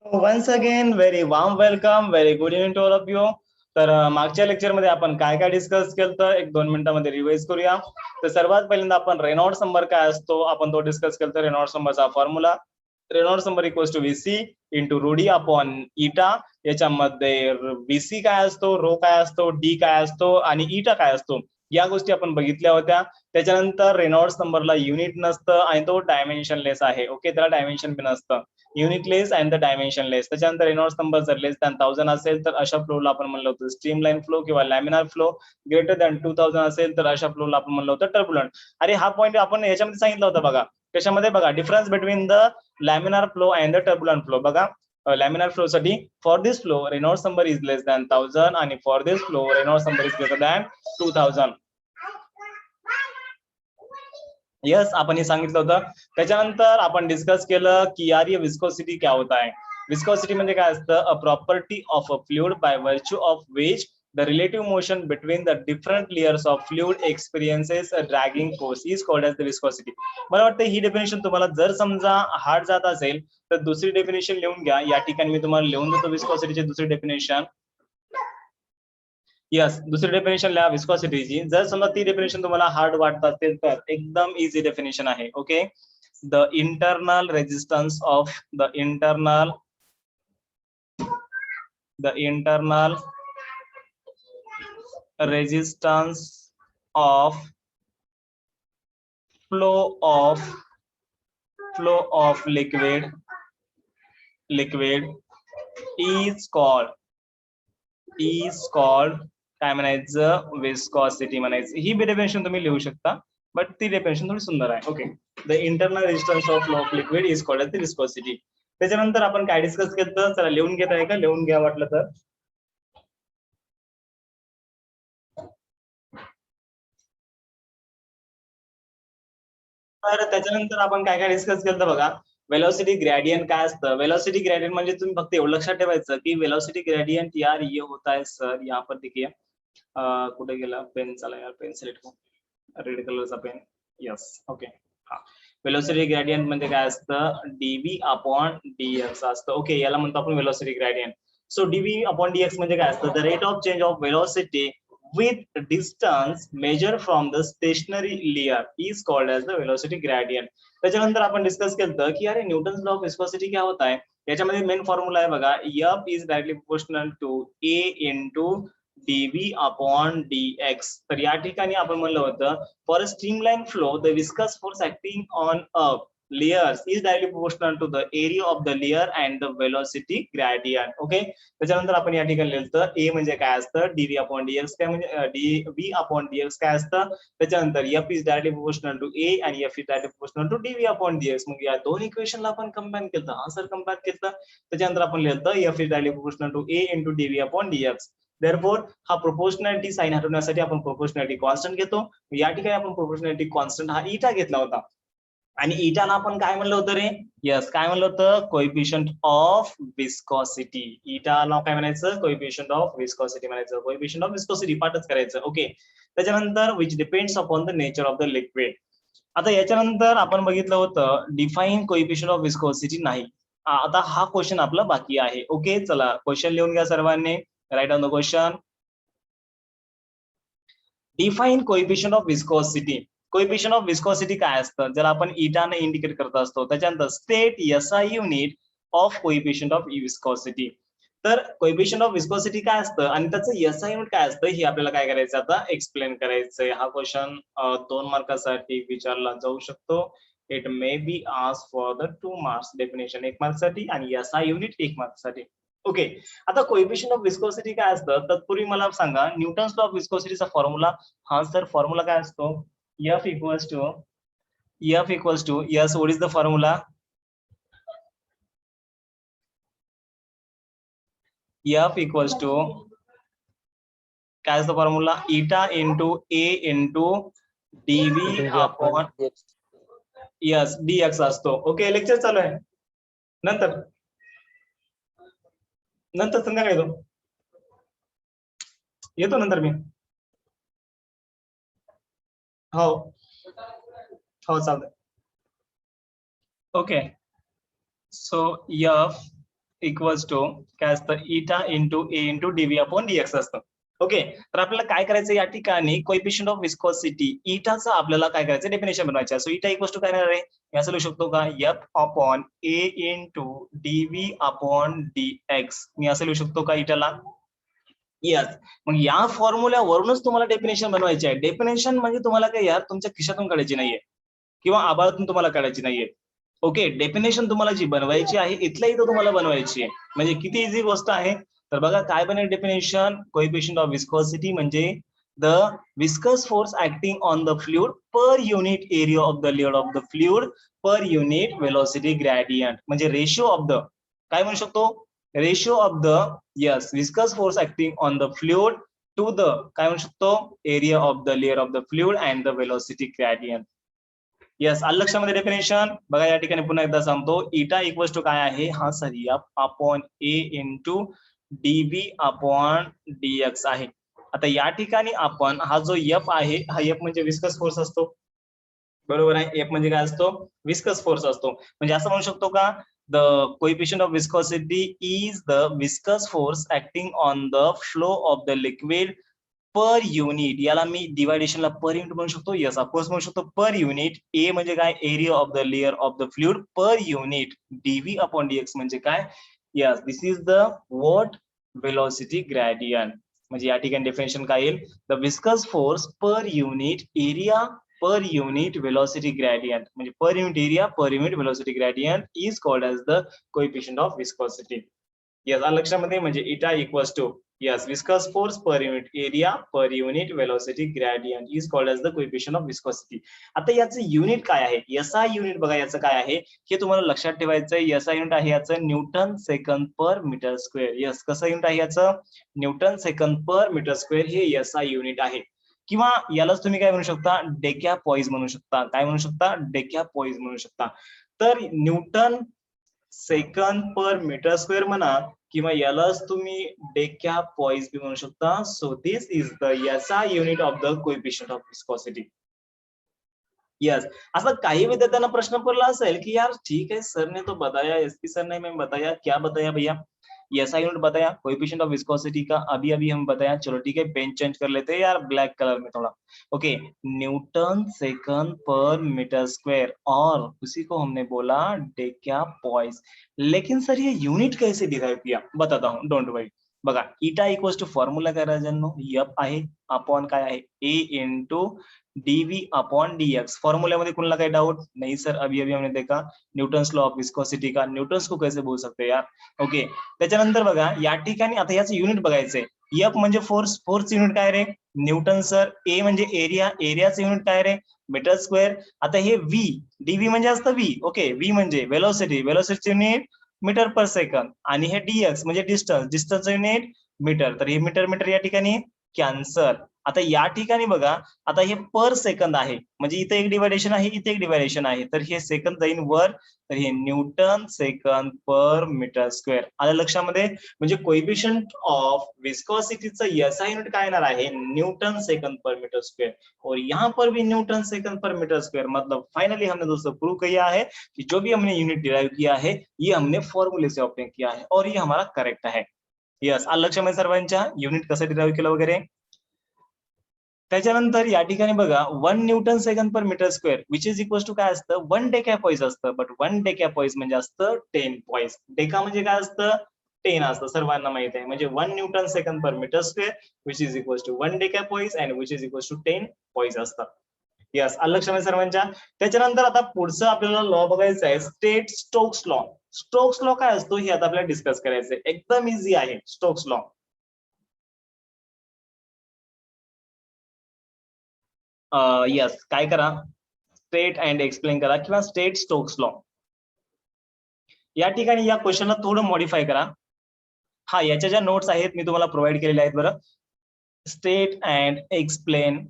Once again very warm welcome, very good evening to all of you. तर मागच्या लेक्चरमध्ये आपण काय काय डिस्कस केलं तर एक 2 मिनिटांमध्ये रिवाइज करूया. तर सर्वात पहिल्यांदा आपण रेनॉल्ड्स नंबर काय असतो आपण तो डिस्कस केला. तर रेनॉल्ड्स नंबरचा formula Reynolds number equals to VC into rho D upon eta. याच्यामध्ये व्हीसी काय असतो, रो काय असतो, डी काय असतो आणि इटा काय असतो या गोष्टी आपण बघितल्या होत्या. त्याच्यानंतर रेनॉल्ड्स नंबरला युनिट नसतं आणि तो डायमेन्शनलेस आहे. ओके, त्याला डायमेन्शन बी नसतं. युनिटलेस अँड द डायमेन्शनलेस. त्याच्यानंतर रेनॉल्ड्स नंबर जर लेस दॅन 1000 असेल तर अशा फ्लोला आपण म्हणलं होतं स्ट्रीमलाईन फ्लो किंवा लॅमिनार फ्लो. ग्रेटर दॅन 2000 असेल तर अशा फ्लोला आपण म्हणलं होतं टर्ब्युलंट. अरे हा पॉईंट आपण याच्यामध्ये सांगितलं होतं बघा. त्याच्यामध्ये बघा difference between the laminar flow and the turbulent flow. बघा लॅमिनार फ्लो साठी for this flow Reynolds number is less than 1000 आणि for this flow Reynolds number is greater than 2000. Yes, आपण हे सांगितलं होतं. त्याच्यानंतर आपण डिस्कस केलं की यार ये विस्कोसिटी क्या होता है. विस्कोसिटी म्हणजे काय असतं, a property of a fluid by virtue of which the relative motion between the different layers of fluid experiences a dragging force is called as the viscosity. मला वाटतं ही डेफिनेशन तुम्हाला जर समजा हार्ड जात असेल तर दुसरी डेफिनेशन लिहून घ्या. या ठिकाणी मी तुम्हाला लिहून देतो विस्कोसिटीची दुसरी डेफिनेशन. यस, दुसरी डेफिनेशन लिहा विस्कॉसिटीची. जर समजा ती डेफिनेशन तुम्हाला हार्ड वाटत असेल तर एकदम इझी डेफिनेशन आहे. Okay, the internal resistance of the internal resistance of flow of liquid is called काय म्हणायचं, विस्कॉसिटी म्हणायचं. ही डेफिनेशन तुम्ही लिहू शकता, बट ती डेफिनेशन थोडी सुंदर आहे. Okay, the internal resistance of flow of liquid is called as the viscosity. त्याच्यानंतर आपण काय डिस्कस केलं, चला लिहून घेत आहे का, लिहून घ्या वाटलं तर. तर त्याच्यानंतर आपण काय काय डिस्कस केलं बघा. वेलोसिटी ग्रेडियंट काय असतं. वेलोसिटी ग्रेडियंट म्हणजे तुम्ही फक्त एवढं लक्षात ठेवायचं की वेलोसिटी ग्रेडियंट यार ये होता है सर, यहाँ पर देखिए कुठे गेला पेन, चला यार पेन सिलेक्ट रेड कलरचा पेन. Yes, okay. हा, वेलोसिटी ग्रेडियंट म्हणजे काय असतं, डीव्ही अपॉन डीएक्स असतं. ओके, याला म्हणतो आपण velocity gradient. So d v upon d x म्हणजे काय असतं, the rate of change of velocity with distance measured from the stationary layer is called as the velocity gradient. त्याच्यानंतर आपण डिस्कस केलं की अरे न्यूटन्स लॉ ऑफ विस्कोसिटी काय होत आहे. याच्यामध्ये मेन फॉर्म्युला आहे बघा, F is directly proportional to A into dv upon dx. तर या ठिकाणी आपण म्हणलं होतं for a streamline flow the viscous force acting on a layers is directly proportional to the area of the layer and the velocity gradient. Okay, त्याच्यानंतर आपण या ठिकाणी लिहिलं ए म्हणजे काय असतं, डीव्ही अपॉन डीएक्स काय म्हणजे डीव्ही अपॉन डीएक्स काय असतं. त्याच्यानंतर F is directly proportional to A आणि F is directly proportional to DV upon DX. मग या दोन इक्वेशनला आपण कंबाईन केलं. हा सर कंबाईन केलं. त्याच्यानंतर आपण लिहिलं F is directly proportional to A into DV upon d x. Therefore हा प्रोपोर्शनॅलिटी साइन हटवण्यासाठी आपण प्रोपोर्शनॅलिटी कॉन्स्टंट घेतो. या ठिकाणी आपण प्रोपोर्शनॅलिटी कॉन्स्टंट हा इटा घेतला होता आणि इटाला आपण काय म्हणलं होतं रे. यस, काय म्हणलं होतं, कोएफिशियंट ऑफ विस्कॉसिटी. इटाला काय म्हणायचं, कोएफिशियंट ऑफ विस्कॉसिटी म्हणायचं. कोएफिशियंट ऑफ विस्कॉसिटी पाठच करायचं. ओके, त्याच्यानंतर which depends upon the nature of the liquid. आता याच्यानंतर आपण बघितलं होतं डिफाईन कोएफिशियंट ऑफ विस्कॉसिटी नाही. आता हा क्वेश्चन आपला बाकी आहे. ओके, चला क्वेश्चन लिहून घ्या सर्वांनी. Write on the question. Define coefficient of viscosity. Coefficient of viscosity काय असतं, जर आपण इटाने इंडिकेट करत असतो. त्याच्यानंतर state SI unit of coefficient of viscosity. तर कोएफिशियंट ऑफ विस्कॉसिटी काय असतं आणि त्याचं एसआय युनिट काय असतं हे आपल्याला काय करायचं आता एक्सप्लेन करायचंय. हा क्वेश्चन 2 मार्कासाठी विचारला जाऊ शकतो. It may be asked for the 2 marks. Definition 1 मार्क्ससाठी आणि एसआय युनिट 1 मार्क्ससाठी. ओके, आता कोएफिशियंट ऑफ विस्कोसिटी काय असतं तत्पूर्वी मला सांगा न्यूटन्स लॉ ऑफ विस्कोसिटीचा फॉर्म्युला. हा सर फॉर्म्युला काय असतो, F equals to yes, what is the formula? F equals to काय असतो formula, eta into A into DV upon yes DX असतो. ओके, लेक्चर चालू आहे. नंतर संध्याकाळी येतो नंतर मी. हो हो चालतंय. Okay, so F equals to काय असतं eta into A into DV upon d x असतं. ओके, तर आपल्याला काय करायचं या ठिकाणी कोएफिशियंट ऑफ विस्कोसिटी इटाचं आपल्याला काय करायचं डेफिनेशन बनवायचं. सो इटा इक्वल्स टू काय राहणार आहे हे असं लिहू शकतो का एफ अपॉन ए इंटू डीव्ही अपॉन डीएक्स मी असं लिहू शकतो का इटाला. यस, मग या फॉर्म्युल्यावरूनच तुम्हाला डेफिनेशन बनवायची आहे. डेफिनेशन म्हणजे तुम्हाला काय यार तुमच्या खिशातून काढायची नाहीये किंवा आबाळातून तुम्हाला काढायची नाहीये. ओके, डेफिनेशन तुम्हाला जी बनवायची आहे इथल्या इथं तुम्हाला बनवायची आहे. म्हणजे किती इझी गोष्ट आहे. तर बघा काय बनेल डेफिनेशन कोएफिशियंट ऑफ विस्कोसिटी म्हणजे the viscous force acting on the fluid per unit area of the layer of the fluid per unit velocity gradient म्हणजे रेशिओ ऑफ द काय म्हणू शकतो ratio of the yes viscous force acting on the fluid to the काय म्हणू शकतो area of the layer of the fluid and the velocity gradient. Yes, आलं लक्षामध्ये definition. बघा या ठिकाणी पुन्हा एकदा सांगतो इटा इक्वल्स टू काय आहे हा सर एफ अपॉन ए इंटू डीबी अपॉन डीएक्स आहे. आता या ठिकाणी आपण हा जो एफ आहे हा एफ म्हणजे विस्कस फोर्स असतो बरोबर आहे. एफ म्हणजे काय असतो विस्कस फोर्स असतो. म्हणजे असं म्हणू शकतो का the coefficient of viscosity is the viscous force acting on the flow of the liquid per unit. याला मी डिवायडेशनला पर युनिट म्हणू शकतो. यस ऑफकोर्स म्हणू शकतो पर युनिट. ए म्हणजे काय area of the layer of the fluid per unit d v upon d x म्हणजे काय yes this is the what velocity gradient. म्हणजे या ठिकाणी डेफिनेशन काय येईल the viscous force per unit area per unit velocity gradient म्हणजे per unit area per unit velocity gradient is called as the coefficient of viscosity. yes लक्षामध्ये म्हणजे eta equals to yes viscous force per unit area per unit velocity gradient is called as the coefficient of viscosity. आता याचं unit काय आहे SI unit बघा याचं काय आहे हे तुम्हाला लक्षात ठेवायचं आहे. SI युनिट आहे याचं newton second per metre square. Yes कसं युनिट आहे याचं newton second per metre square हे SI युनिट आहे. किंवा यालाच तुम्ही काय म्हणू शकता डेकॅपॉइज म्हणू शकता. काय म्हणू शकता डेकॅपॉइज म्हणू शकता. तर newton second per metre square म्हणा किंवा यालाच तुम्ही डेकॅपॉइज बी म्हणू शकता. So this is the SI unit of the coefficient of viscosity. Yes असं काही विद्यार्थ्यांना प्रश्न पडला असेल की यार ठीक है सर ने तो बताया एसपी सर ने मैं बताया क्या बताया भैया SI यूनिट बताया कोएफिशिएंट ऑफ विस्कोसिटी का अभी अभी हम बताया. चलो ठीक है पेन चेंज कर लेते हैं यार ब्लैक कलर में थोड़ा. Okay Newton second per metre square और उसी को हमने बोला डेकैपॉइज. लेकिन सर ये यूनिट कैसे डिराइव किया बताता हूँ डोंट वरी. बघा इटा इक्वल्स टू फॉर्म्युला काय राजांनो एफ आहे अपॉन काय आहे ए इंटू डीवी अपॉन डीएक्स. फॉर्मूले कुछ डाउट नहीं सर अभी अभी हमने देखा न्यूटन्स लॉ ऑफ विस्कोसिटी का न्यूटन्स को कैसे बोल सकते यार. ओके त्याच्यानंतर बघा या ठिकाणी आता याचं युनिट बघायचंय. एफ म्हणजे फोर्स फोर्स युनिट काय रे न्यूटन सर. ए म्हणजे एरिया एरियाचं युनिट काय रे मीटर स्क्वेअर. आता हे व्ही डीव्ही म्हणजे असतं व्ही. ओके व्ही म्हणजे वेलोसिटी वेलोसिटी युनिट मीटर पर सेकंड आणि हे डीएक्स म्हणजे डिस्टन्स डिस्टन्स युनिट मीटर. तर हे मीटर मीटर या ठिकाणी कॅन्सर. आता या ठिकाणी बघा आता हे पर सेकंद आहे म्हणजे इथे एक डिवायडेशन आहे इथे एक डिवायडेशन आहे तर हे सेकंद जाईन वर तर हे newton second per metre square. आलं लक्षामध्ये म्हणजे कोएफिशिएंट ऑफ विस्कोसिटीचं SI युनिट काय येणार आहे newton second per metre square. और यहाँ पर भी newton second per metre square. मतलब फाइनली हमने दोस्तों प्रूव किया है कि जो भी हमने यूनिट डिराइव किया है ये हमने फॉर्मूले से ऑब्टेन किया है और ये हमारा करेक्ट है. यस आलं लक्षामध्ये सर्वांच्या युनिट कसं डिराइव केलं वगैरे. त्याच्यानंतर या ठिकाणी बघा 1 newton second per metre square which is equal to काय असतं 1 डेकॅपॉइज असतं. बट 1 डेकॅपॉइज म्हणजे असतं 10 पॉइज. डेका म्हणजे काय असतं 10 असतं सर्वांना माहित आहे. म्हणजे 1 newton second per metre square which is equal to 1 decapoise and which is equal to 10 poise असतात. यस आलं लक्षामध्ये सर्वांच्या. त्याच्यानंतर आता पुढचं आपल्याला लॉ बघायचं आहे state Stokes law. Stokes law काय असतो हे आता आपल्याला डिस्कस करायचंय. एकदम इझी आहे स्टोक्स लॉ. यस काय करा स्टेट अँड एक्सप्लेन करा किंवा स्टेट स्टोक्स लॉ. या ठिकाणी या क्वेश्चनला थोडं मॉडिफाय करा. हा याच्या ज्या नोट्स आहेत मी तुम्हाला प्रोव्हाइड केलेल्या आहेत बरं. स्टेट अँड एक्सप्लेन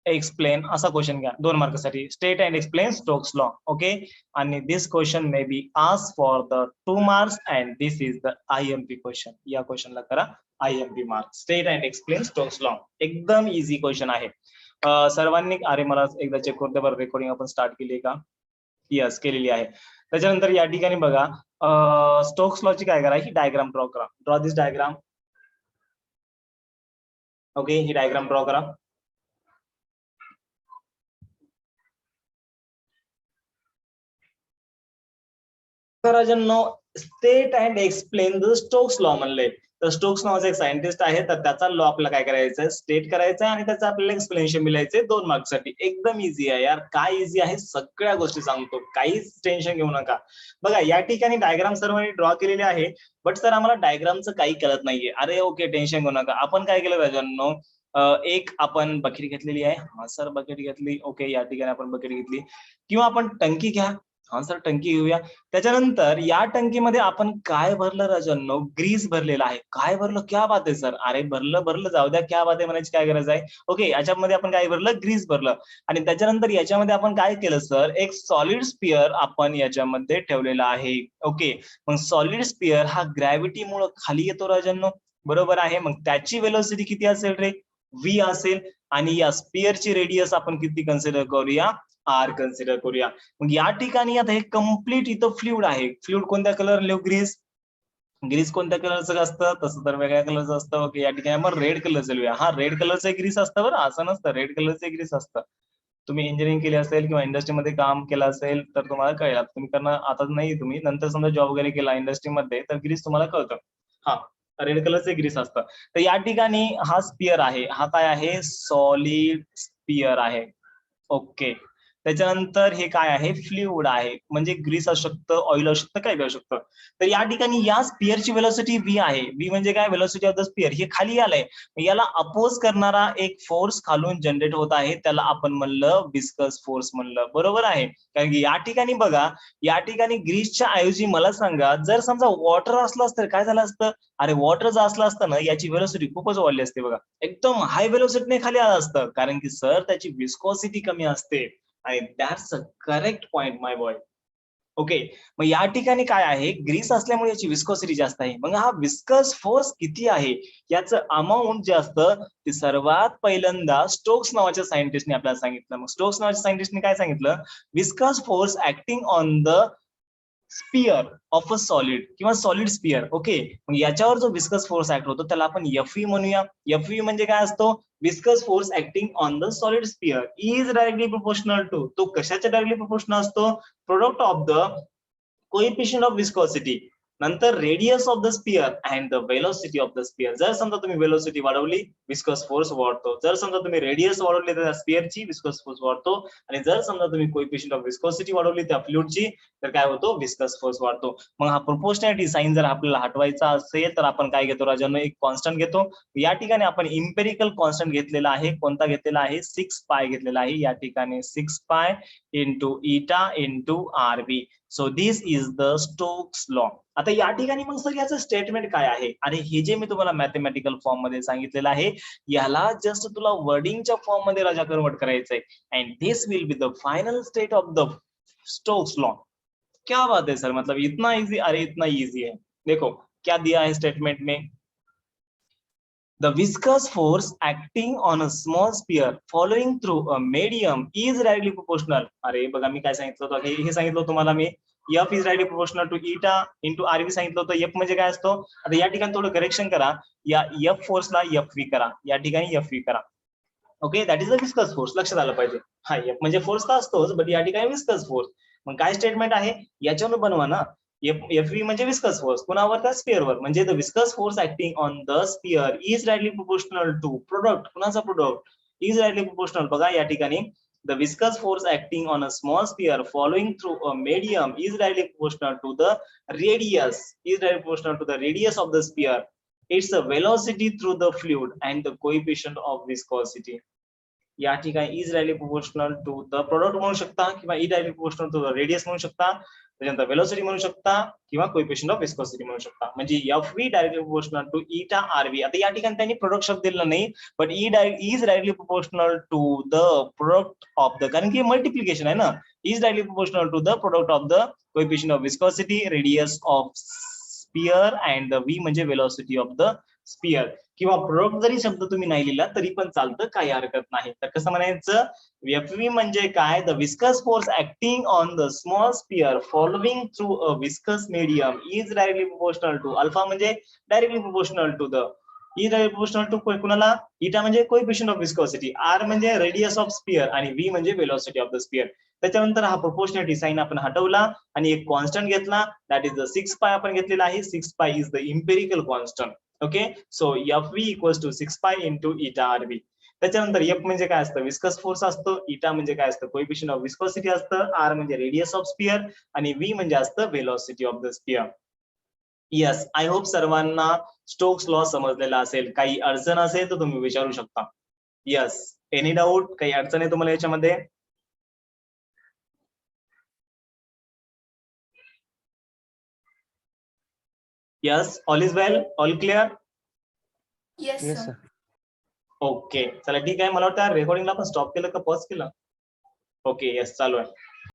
एक्सप्लेन असा क्वेश्चन घ्या 2 मार्कसाठी state and explain Stokes law. Okay आणि this question may be ask for the 2 marks and this is the IMP question. या क्वेश्चनला करा IMP mark state and explain Stokes law. एकदम easy question आहे. सर्वांनी अरे मला एकदा चेक करते बरं रेकॉर्डिंग आपण स्टार्ट केली का. यस केलेली आहे. त्याच्यानंतर या ठिकाणी बघा स्टोक्स लॉची काय करा, ही डायग्राम ड्रॉ करा. Draw this diagram. ओके, ही डायग्राम ड्रॉ करा. राजांनो, state and explain the Stokes law म्हणले. तर स्टोक्स नावाचा एक सायंटिस्ट आहे, तर त्याचा लॉ आपल्याला काय करायचं, स्टेट करायचा आणि त्याचं आपल्याला एक्सप्लेनेशन मिळायचे 2 मार्क्ससाठी. एकदम इझी आहे यार. काय इझी आहे, सगळ्या गोष्टी सांगतो, काहीच टेन्शन घेऊ नका. बघा या ठिकाणी डायग्राम सर्वांनी ड्रॉ केलेले आहे, बट सर आम्हाला डायग्रामचं काही कळत नाहीये. अरे ओके, टेन्शन घेऊ नका. आपण काय केलं राजांनो, एक आपण बकेट घेतलेली आहे. हा सर बकेट घेतली. ओके, या ठिकाणी आपण बकेट घेतली, किंवा आपण टंकी घ्या. हा सर टंकी घेऊया. त्याच्यानंतर या टंकीमध्ये आपण काय भरलं राजांनो, ग्रीस भरलेला आहे. काय भरलं, क्या बात आहे सर. अरे भरलं जाऊ द्या, क्या बात आहे म्हणायची काय गरज आहे. ओके, याच्यामध्ये आपण काय भरलं, ग्रीस भरलं. आणि त्याच्यानंतर याच्यामध्ये आपण काय केलं सर, एक सॉलिड स्पिअर आपण याच्यामध्ये ठेवलेला आहे. ओके, मग सॉलिड स्पिअर हा ग्रॅव्हिटीमुळे खाली येतो राजांनो, बरोबर आहे. मग त्याची वेलोसिटी किती असेल रे, व्ही असेल. आणि या स्पिअरची रेडियस आपण किती कन्सिडर करूया, आर कन्सिडर करूया. मग या ठिकाणी आता हे कम्प्लीट इथं फ्लुइड आहे. फ्लुइड कोणत्या कलर लिहू, ग्रीस. ग्रीस कोणत्या कलरचं असतं, तसं तर वेगळ्या कलरचं असतं. ओके, या ठिकाणी आपण रेड कलरचं लिहूया. हा रेड कलरचं ग्रीस असतं बरं, असं नसतं. रेड कलरचं ग्रीस असतं. तुम्ही इंजिनिअरिंग केली असेल किंवा इंडस्ट्रीमध्ये काम केलं असेल तर तुम्हाला कळेल. तुम्ही करणं आता नाही, तुम्ही नंतर समजा जॉब वगैरे केला इंडस्ट्रीमध्ये तर ग्रीस तुम्हाला कळतं. हा रेड कलरचं ग्रीस असतं. तर या ठिकाणी हा स्पिअर आहे, हा काय आहे, सॉलिड स्पिअर आहे. ओके, त्याच्यानंतर हे काय आहे, फ्लुइड आहे. म्हणजे ग्रीस असू शकतं, ऑइल असू शकतं, काही असू शकतं. तर या ठिकाणी या स्पिअरची वेलोसिटी व्ही आहे. व्ही म्हणजे काय, वेलोसिटी ऑफ द स्पिअर. हे खाली आलंय, याला अपोज करणारा एक फोर्स खालून जनरेट होत आहे, त्याला आपण म्हणलं विस्कस फोर्स म्हणलं, बरोबर आहे. कारण की या ठिकाणी बघा, या ठिकाणी ग्रीसच्या ऐवजी मला सांगा, जर समजा वॉटर असलं असतं काय झालं असतं. अरे वॉटर जर असलं असतं ना, याची वेलोसिटी खूपच वाढली असते बघा, एकदम हाय वेलोसिटीने खाली आलं असतं, कारण की सर त्याची विस्कॉसिटी कमी असते. आणि that's a correct point my boy. Okay, मग या ठिकाणी काय आहे, ग्रीस असल्यामुळे याची विस्कॉसिटी जास्त आहे. मग हा विस्कस फोर्स किती आहे, याचं अमाऊंट जे असतं ते सर्वात पहिल्यांदा स्टोक्स नावाच्या सायंटिस्टने आपल्याला सांगितलं. मग स्टोक्स नावाच्या सायंटिस्टने काय सांगितलं, viscous force acting on the sphere of a solid किंवा सॉलिड स्पिअर. ओके, मग याच्यावर जो विस्कस फोर्स ऍक्ट होतो त्याला आपण एफई म्हणूया. एफई म्हणजे काय असतो, viscous force acting on the solid sphere is directly proportional to, तो कशाच्या डायरेक्टली प्रोपोर्शनल असतो, product of the coefficient of viscosity, नंतर radius of the sphere and the velocity of the sphere. जर समजा तुम्ही वेलोसिटी वाढवली, विस्कस फोर्स वाढतो. जर समजा तुम्ही रेडियस वाढवली तर स्पिअरची विस्कस फोर्स वाढतो. आणि जर समजा तुम्ही कोएफिशियंट ऑफ विस्कॉसिटी वाढवली त्या फ्लुइडची, तर काय होतो, विस्कस फोर्स वाढतो. मग हा प्रोपोर्शनॅलिटी साइन जर आपल्याला हटवायचा असेल तर आपण काय घेतो राजांनो, एक कॉन्स्टंट घेतो. या ठिकाणी आपण इम्पेरिकल कॉन्स्टंट घेतलेला आहे. कोणता घेतलेला आहे, 6 पाय घेतलेला आहे. या ठिकाणी 6 pi into eta into R B. So this is the Stokes law. आता या ठिकाणी मग सर याचं स्टेटमेंट काय आहे, आणि हे जे मी तुम्हाला मॅथमॅटिकल फॉर्म मध्ये सांगितलेलं आहे, याला जस्ट तुला वर्डिंगच्या फॉर्म मध्ये राजा कन्वर्ट करायचंय. And this will be the final state of the Stokes law. क्या बात है सर, मतलब इतना इजी, अरे इतना इजी है. देखो क्या दिया है स्टेटमेंट में, the viscous force acting on a small sphere following through a medium is directly proportional. अरे बघा मी काय सांगितलं होतं, हे सांगितलं होतं तुम्हाला मी, F is directly proportional to eta into RV सांगितलं होतं. F म्हणजे काय असतो, आता या ठिकाणी थोडं करेक्शन करा, या F फोर्सला FV करा, या ठिकाणी FV करा. Okay, that is the viscous force, लक्षात आलं पाहिजे. हा F म्हणजे फोर्स तर असतोच, बट या ठिकाणी विस्कस फोर्स. मग काय स्टेटमेंट आहे, याच्यावर बनवा ना. एफव्ही म्हणजे विस्कस फोर्स, कुणावर, त्या स्पिअरवर. म्हणजे the viscous force acting on the sphere is directly proportional to product, कुणाचा प्रोडक्ट, इज डायरेक्टली प्रोपोर्शनल. बघा या ठिकाणी the viscous force acting on a small sphere following through a medium is directly proportional to the radius, is directly proportional to the radius of the sphere, its velocity through the fluid and the coefficient of viscosity. या ठिकाणी is directly proportional to the product म्हणू शकता, किंवा E directly proportional to the radius म्हणू शकता, त्याच्यानंतर velocity म्हणू शकता, किंवा कोएफिशियंट ऑफ विस्कोसिटी म्हणू शकता. म्हणजे F V directly proportional to eta R V. आता या ठिकाणी त्यांनी प्रोडक्ट शब्द दिला नाही, but is directly proportional to the product of the, कारण की मल्टिप्लिकेशन आहे ना, is directly proportional to the product of the coefficient of viscosity, radius of sphere and the V म्हणजे वेलोसिटी ऑफ द स्पियर, किंवा product जरी शब्द तुम्ही नाही लिहिला तरी पण चालतं, काही हरकत नाही. तर कसं म्हणायचं, FV म्हणजे काय, the viscous force acting on the small sphere following through a viscous medium is directly proportional to, alpha म्हणजे directly proportional to the, E directly proportional to कुणाला, इटा म्हणजे कोएफिशियंट ऑफ विस्कोसिटी, आर म्हणजे radius of sphere आणि V म्हणजे velocity of the sphere. त्याच्यानंतर हा proportionality sign आपण हटवला आणि एक कॉन्स्टंट घेतला, दॅट इज द 6 पाय आपण घेतलेला आहे. 6 pi is the empirical constant. Okay, so FV equals to 6 pi into इटा RV. त्याच्यानंतर एफ म्हणजे काय असतं, विस्कस फोर्स असतो, इटा म्हणजे काय असतं, कोएफिशियंट ऑफ विस्कोसिटी असतं, आर म्हणजे रेडियस ऑफ स्पियर आणि व्ही म्हणजे असतं velocity of the sphere. Yes, I hope सर्वांना स्टोक्स लॉ समजलेला असेल. काही अडचण असेल तर तुम्ही विचारू शकता. यस, एनी डाऊट, काही अडचण आहे तुम्हाला याच्यामध्ये? Yes, all is well, all clear? Yes sir. Okay, चला ठीक आहे. मला वाटतं रेकॉर्डिंगला आपण स्टॉप केलं का पॉज केलं? ओके, यस, चालू आहे.